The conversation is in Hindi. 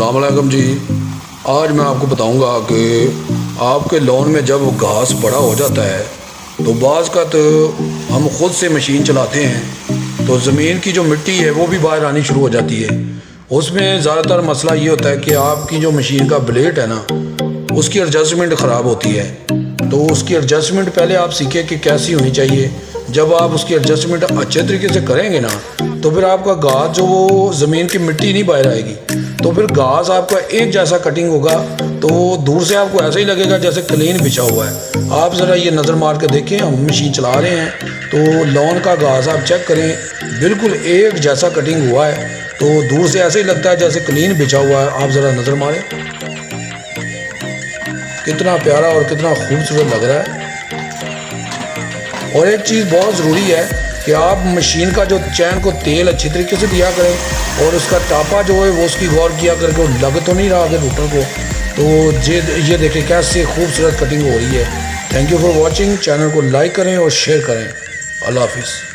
अस्सलाम वालेकुम जी। आज मैं आपको बताऊंगा कि आपके लॉन में जब घास बड़ा हो जाता है तो बाज़ का तो हम ख़ुद से मशीन चलाते हैं तो ज़मीन की जो मिट्टी है वो भी बाहर आनी शुरू हो जाती है। उसमें ज़्यादातर मसला ये होता है कि आपकी जो मशीन का ब्लेड है ना उसकी एडजस्टमेंट ख़राब होती है। तो उसकी एडजस्टमेंट पहले आप सीखें कि कैसी होनी चाहिए। जब आप उसकी एडजस्टमेंट अच्छे तरीके से करेंगे ना तो फिर आपका घास जो वो ज़मीन की मिट्टी नहीं बाहर आएगी, तो फिर घास आपका एक जैसा कटिंग होगा तो दूर से आपको ऐसा ही लगेगा जैसे क्लीन बिछा हुआ है। आप ज़रा ये नज़र मार के देखें, हम मशीन चला रहे हैं तो लॉन का घास आप चेक करें, बिल्कुल एक जैसा कटिंग हुआ है, तो दूर से ऐसे ही लगता है जैसे क्लीन बिछा हुआ है। आप ज़रा नज़र मारें, कितना प्यारा और कितना खूबसूरत लग रहा है। और एक चीज़ बहुत ज़रूरी है कि आप मशीन का जो चैन को तेल अच्छी तरीके से दिया करें और उसका टापा जो है वो उसकी गौर किया करके लग तो नहीं रहा आगे रूटर को। तो ये देखें कैसे खूबसूरत कटिंग हो रही है। Thank you for watching. Channel को लाइक करें और शेयर करें। अल्लाह हाफिज़।